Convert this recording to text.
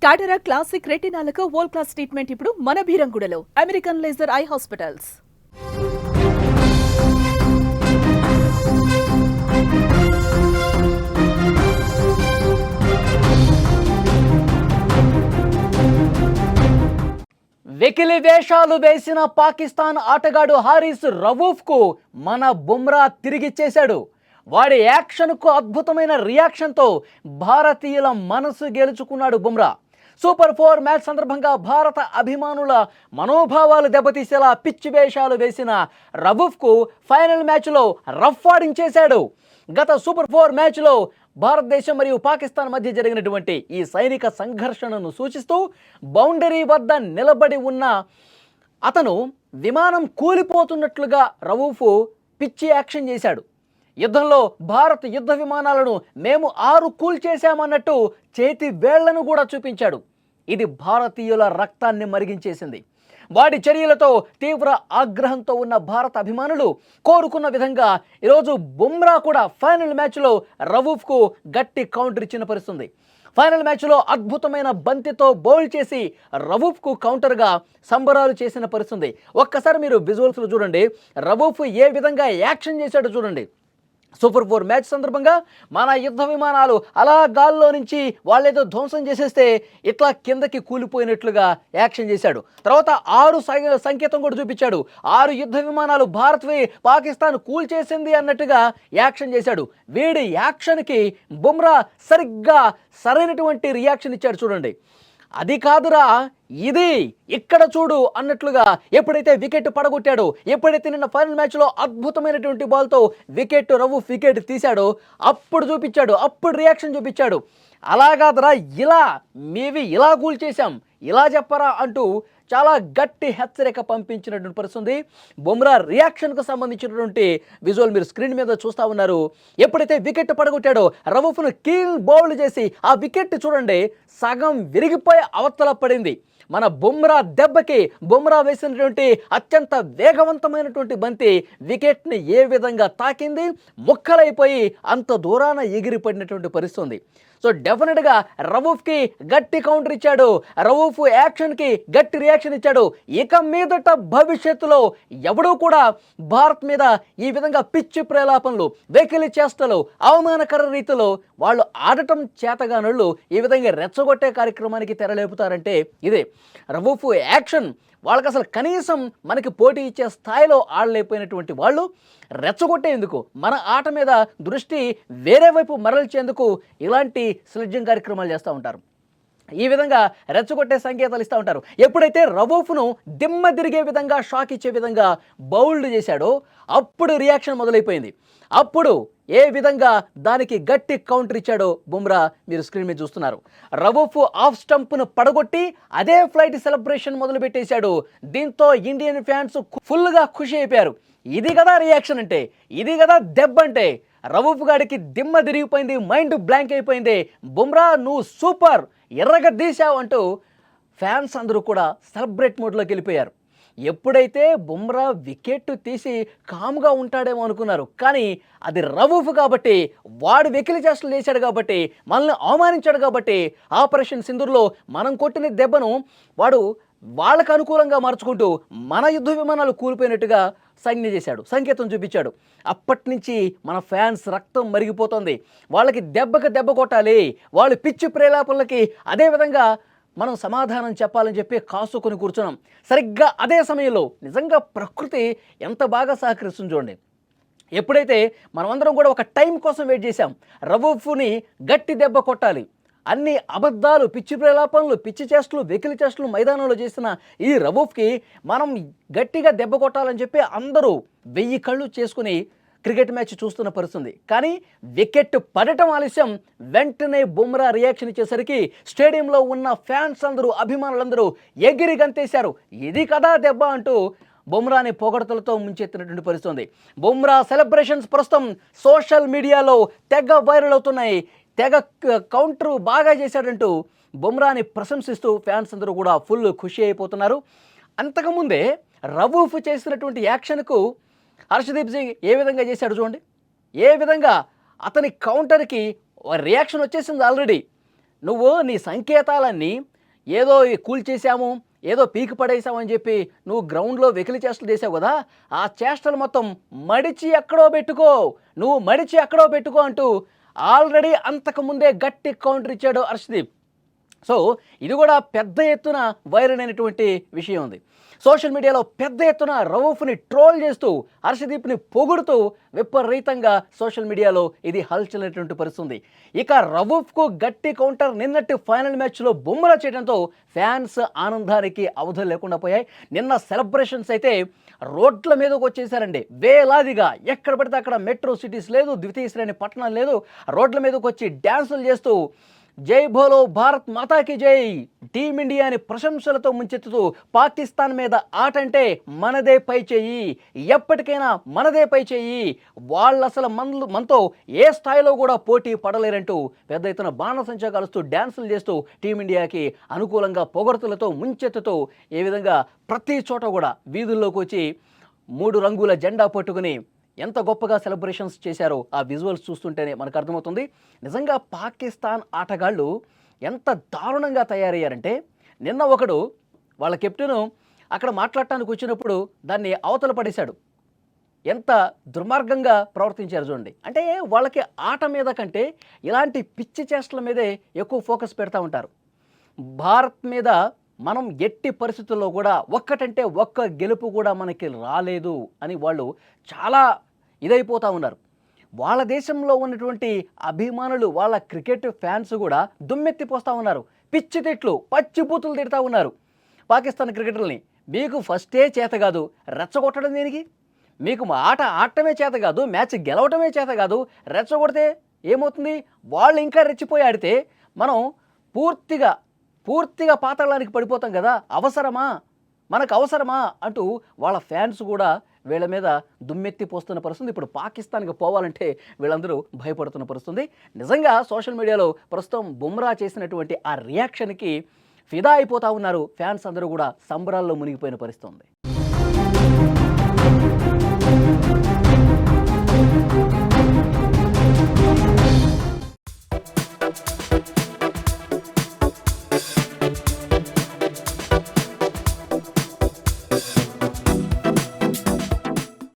టాటరా classic రెటినాలకు world class treatment ఇప్పుడు మన భీరంగూడలో American laser eye hospitals. వెకిలి వేషాలు వేసిన పాకిస్తాన్ ఆటగాడు హారిస్ రవూఫ్కు మన బుమ్రా తిరిగిచ్చేశాడు. వాడి యాక్షన్కు అద్భుతమైన రియాక్షన్తో భారతీయుల మనసు గెలుచుకున్నాడు బుమ్రా. సూపర్ 4 మ్యాచ్ సందర్భంగా భారత అభిమానుల మనోభావాలు దెబ్బతీసేలా పిచ్చి వేషాలు వేసిన రవూఫ్కు ఫైనల్ మ్యాచ్లో రఫ్ ఆడించేశాడు. గత సూపర్ 4 మ్యాచ్లో భారతదేశం మరియు పాకిస్తాన్ మధ్య జరిగినటువంటి ఈ సైనిక సంఘర్షణను సూచిస్తూ బౌండరీ వద్ద నిలబడి ఉన్న అతను విమానం కూలిపోతున్నట్లుగా రవూఫ్ పిచ్చి యాక్షన్ చేశాడు. యుద్ధంలో భారత్ యుద్ధ విమానాలను మేము 6 కూల్చేశామన్నట్టు చేతి వేళ్లను కూడా చూపించాడు. ఇది భారతీయుల రక్తాన్ని మరిగించేసింది. వాడి చర్యలతో తీవ్ర ఆగ్రహంతో ఉన్న భారత అభిమానులు కోరుకున్న విధంగా ఈరోజు బుమ్రా కూడా ఫైనల్ మ్యాచ్లో రవూఫ్కు గట్టి కౌంటర్ ఇచ్చిన పరిస్థితుంది. ఫైనల్ మ్యాచ్లో అద్భుతమైన బంతితో బౌల్ చేసి రవూఫ్కు కౌంటర్గా సంబరాలు చేసిన పరిస్థితుంది. ఒక్కసారి మీరు విజువల్స్లో చూడండి, రవూఫ్ ఏ విధంగా యాక్షన్ చేశాడో చూడండి. సూపర్ 4 మ్యాచ్ సందర్భంగా మన యుద్ధ విమానాలు అలా గాల్లో నుంచి వాళ్ళేదో ధ్వంసం చేసేస్తే ఇట్లా కిందకి కూలిపోయినట్లుగా యాక్షన్ చేశాడు. తర్వాత 6 సంకేతం కూడా చూపించాడు. 6 యుద్ధ విమానాలు భారత్వి పాకిస్తాన్ కూల్చేసింది అన్నట్టుగా యాక్షన్ చేశాడు. వీడి యాక్షన్కి బుమ్రా సరిగ్గా సరైనటువంటి రియాక్షన్ ఇచ్చాడు. చూడండి, అది కాదురా ఇది ఇక్కడ చూడు అన్నట్లుగా ఎప్పుడైతే వికెట్ పడగొట్టాడో, ఎప్పుడైతే నిన్న ఫైనల్ మ్యాచ్లో అద్భుతమైనటువంటి బాల్తో రవూఫ్ వికెట్ తీశాడో అప్పుడు చూపించాడు, అప్పుడు రియాక్షన్ చూపించాడు. అలా కాదురా ఇలా మేవి ఇలా కూల్ చేశాం ఇలా చెప్పరా అంటూ చాలా గట్టి హెచ్చరిక పంపించినటువంటి పరిస్థితుంది. బుమ్రా రియాక్షన్కు సంబంధించినటువంటి విజువల్ మీరు స్క్రీన్ మీద చూస్తూ ఉన్నారు. ఎప్పుడైతే వికెట్ పడగొట్టాడో రవూఫ్ను కీల్ బౌల్ చేసి ఆ వికెట్ చూడండి సగం విరిగిపోయి అవతల పడింది. మన బుమ్రా దెబ్బకి బుమ్రా వేసినటువంటి అత్యంత వేగవంతమైనటువంటి బంతి వికెట్ని ఏ విధంగా తాకింది, ముక్కలైపోయి అంత దూరాన ఎగిరిపడినటువంటి పరిస్థితుంది. సో డెఫినెట్గా రవూఫ్కి గట్టి కౌంటర్ ఇచ్చాడు, రవూఫ్ యాక్షన్కి గట్టి రియాక్షన్ ఇచ్చాడు. ఇక మీదట భవిష్యత్తులో ఎవడూ కూడా భారత్ మీద ఈ విధంగా పిచ్చి ప్రేలాపనలు, వెకిలి చేష్టలు, అవమానకర రీతిలో వాళ్ళు ఆడటం చేతగానోళ్ళు ఈ విధంగా రెచ్చగొట్టే కార్యక్రమానికి తెరలేపుతారంటే ఇదే. రవూఫ్ యాక్షన్ వాళ్ళకి అసలు కనీసం మనకి పోటీ ఇచ్చే స్థాయిలో ఆడలేకపోయినటువంటి వాళ్ళు రెచ్చగొట్టేందుకు, మన ఆట మీద దృష్టి వేరే వైపు మరల్చేందుకు ఇలాంటి స్లెడ్జింగ్ కార్యక్రమాలు చేస్తూ ఉంటారు. ఈ విధంగా రెచ్చగొట్టే సంకేతాలు ఇస్తూ ఉంటారు. ఎప్పుడైతే రవూఫ్ను దిమ్మ తిరిగే విధంగా షాక్ ఇచ్చే విధంగా బౌల్డ్ చేశాడో అప్పుడు రియాక్షన్ మొదలైపోయింది. అప్పుడు ఏ విధంగా దానికి గట్టి కౌంటర్ ఇచ్చాడో బుమ్రా మీరు స్క్రీన్ మీద చూస్తున్నారు. రవూఫ్ ఆఫ్ స్టంప్ను పడగొట్టి అదే ఫ్లైట్ సెలబ్రేషన్ మొదలు పెట్టేశాడు. దీంతో ఇండియన్ ఫ్యాన్స్ ఫుల్గా ఖుషి అయిపోయారు. ఇది కదా రియాక్షన్ అంటే, ఇది కదా దెబ్బ అంటే. రవూఫ్ గాడికి దిమ్మ తిరిగిపోయింది, మైండ్ బ్లాంక్ అయిపోయింది. బుమ్రా నువ్వు సూపర్, ఎర్రగా తీశావు అంటూ ఫ్యాన్స్ అందరూ కూడా సెలబ్రేట్ మోడ్లోకి వెళ్ళిపోయారు. ఎప్పుడైతే బుమ్రా వికెట్ తీసి కామ్గా ఉంటాడేమో అనుకున్నారు, కానీ అది రవూఫ్ కాబట్టి, వాడు వెకిలి చేష్టలు చేశాడు కాబట్టి, మనల్ని అవమానించాడు కాబట్టి ఆపరేషన్ సింధూర్లో మనం కొట్టిన దెబ్బను వాడు వాళ్ళకు అనుకూలంగా మార్చుకుంటూ మన యుద్ధ విమానాలు కూలిపోయినట్టుగా సంజ్ఞ చేశాడు, సంకేతం చూపించాడు. అప్పటి నుంచి మన ఫ్యాన్స్ రక్తం మరిగిపోతుంది. వాళ్ళకి దెబ్బకి దెబ్బ కొట్టాలి, వాళ్ళు పిచ్చి ప్రేలాపనలకి అదేవిధంగా మనం సమాధానం చెప్పాలని చెప్పి కాసుకొని కూర్చున్నాం. సరిగ్గా అదే సమయంలో నిజంగా ప్రకృతి ఎంత బాగా సహకరిస్తుంది చూడండి. ఎప్పుడైతే మనమందరం కూడా ఒక టైం కోసం వెయిట్ చేశాం, రవూఫ్ని గట్టి దెబ్బ కొట్టాలి, అన్ని అబద్ధాలు, పిచ్చి ప్రేలాపనలు, పిచ్చి చేష్టలు, వెకిలి చేష్టలు మైదానంలో చేసిన ఈ రవూఫ్కి మనం గట్టిగా దెబ్బ కొట్టాలని చెప్పి అందరూ 1000 కళ్ళు చేసుకుని క్రికెట్ మ్యాచ్ చూస్తున్న పరిస్థితుంది. కానీ వికెట్ పడటం ఆలస్యం, వెంటనే బుమ్రా రియాక్షన్ ఇచ్చేసరికి స్టేడియంలో ఉన్న ఫ్యాన్స్ అందరూ, అభిమానులందరూ ఎగిరి గంతేశారు. ఇది కదా దెబ్బ అంటూ బుమ్రాని పొగడతలతో ముంచెత్తినటువంటి పరిస్థితుంది. బుమ్రా సెలబ్రేషన్స్ ప్రస్తుతం సోషల్ మీడియాలో తెగ వైరల్ అవుతున్నాయి. తెగ కౌంటర్ బాగా చేశాడంటూ బుమ్రాని ప్రశంసిస్తూ ఫ్యాన్స్ అందరూ కూడా ఫుల్ ఖుషి అయిపోతున్నారు. అంతకుముందే రవూఫ్ చేసినటువంటి యాక్షన్కు హర్షదీప్ సింగ్ ఏ విధంగా చేశాడు చూడండి. ఏ విధంగా అతని కౌంటర్కి రియాక్షన్ వచ్చేసింది ఆల్రెడీ. నువ్వు నీ సంకేతాలన్నీ ఏదో కూల్చేసాము, ఏదో పీకి పడేసామని చెప్పి నువ్వు గ్రౌండ్లో వెకిలి చేష్టలు చేసావు కదా, ఆ చేష్టలు మొత్తం మడిచి ఎక్కడో పెట్టుకో, నువ్వు మడిచి ఎక్కడో పెట్టుకో అంటూ ఆల్రెడీ అంతకుముందే గట్టి కౌంటర్ ఇచ్చాడు హర్షదీప్. సో ఇది కూడా పెద్ద ఎత్తున వైరల్ అయినటువంటి విషయం ఉంది. సోషల్ మీడియాలో పెద్ద ఎత్తున రవూఫ్ని ట్రోల్ చేస్తూ హర్షదీప్ని పొగుడుతూ విపరీతంగా సోషల్ మీడియాలో ఇది హల్చల్ అయినటువంటి పరిస్థితుంది. ఇక రవూఫ్కు గట్టి కౌంటర్ నిన్నటి ఫైనల్ మ్యాచ్లో బుమ్రా చేయడంతో ఫ్యాన్స్ ఆనందానికి అవధులు లేకుండా పోయాయి. నిన్న సెలబ్రేషన్స్ అయితే రోడ్ల మీదకి వచ్చేసారండి వేలాదిగా. ఎక్కడ పడితే అక్కడ మెట్రో సిటీస్ లేదు, ద్వితీయ శ్రేణి పట్టణాలు లేదు, రోడ్ల మీదకి వచ్చి డ్యాన్సులు చేస్తూ జై భోలో భారత్ మాతాకి జై, టీమిండియాని ప్రశంసలతో ముంచెత్తుతూ పాకిస్తాన్ మీద ఆట అంటే మనదే పై చెయ్యి, ఎప్పటికైనా మనదే పై చెయ్యి, వాళ్ళు అసలు మనతో ఏ స్థాయిలో కూడా పోటీ పడలేరంటూ పెద్ద ఎత్తున బాణసంచా కలుస్తూ డ్యాన్సులు చేస్తూ టీమిండియాకి అనుకూలంగా పొగడ్తలతో ముంచెత్తుతూ ఏ విధంగా ప్రతి చోట కూడా వీధుల్లోకి వచ్చి 3 రంగుల జెండా పట్టుకుని ఎంత గొప్పగా సెలబ్రేషన్స్ చేశారో ఆ విజువల్స్ చూస్తుంటేనే మనకు అర్థమవుతుంది. నిజంగా పాకిస్తాన్ ఆటగాళ్ళు ఎంత దారుణంగా తయారయ్యారంటే, నిన్న ఒకడు వాళ్ళ కెప్టెను అక్కడ మాట్లాడటానికి వచ్చినప్పుడు దాన్ని అవతల పడేశాడు. ఎంత దుర్మార్గంగా ప్రవర్తించారు చూడండి. అంటే వాళ్ళకి ఆట మీద కంటే ఇలాంటి పిచ్చి చేష్టల మీదే ఎక్కువ ఫోకస్ పెడతా ఉంటారు. భారత్ మీద మనం ఎట్టి పరిస్థితుల్లో కూడా ఒక్కటంటే ఒక్క గెలుపు కూడా మనకి రాలేదు అని వాళ్ళు చాలా ఇదైపోతూ ఉన్నారు. వాళ్ళ దేశంలో ఉన్నటువంటి అభిమానులు, వాళ్ళ క్రికెట్ ఫ్యాన్స్ కూడా దుమ్మెత్తిపోస్తూ ఉన్నారు. పిచ్చి తిట్లు, పచ్చి బూతులు తిడతా ఉన్నారు పాకిస్తాన్ క్రికెటర్ని. మీకు ఫస్టే చేత కాదు, రెచ్చగొట్టడం దేనికి? మీకు ఆట ఆడటమే చేత కాదు, మ్యాచ్ గెలవటమే చేత కాదు, రెచ్చగొడితే ఏమవుతుంది? వాళ్ళు ఇంకా రెచ్చిపోయి ఆడితే మనం పూర్తిగా పాతాళానికి పడిపోతాం కదా. అవసరమా, మనకు అవసరమా అంటూ వాళ్ళ ఫ్యాన్స్ కూడా వీళ్ళ మీద దుమ్మెత్తి పోస్తున్న పరిస్థితి. ఇప్పుడు పాకిస్తాన్కి పోవాలంటే వీళ్ళందరూ భయపడుతున్న పరిస్థితి. నిజంగా సోషల్ మీడియాలో ప్రస్తుతం బుమ్రా చేసినటువంటి ఆ రియాక్షన్కి ఫిదా అయిపోతూ ఉన్నారు ఫ్యాన్స్ అందరూ కూడా, సంబరాల్లో మునిగిపోయిన పరిస్థితి ఉంది.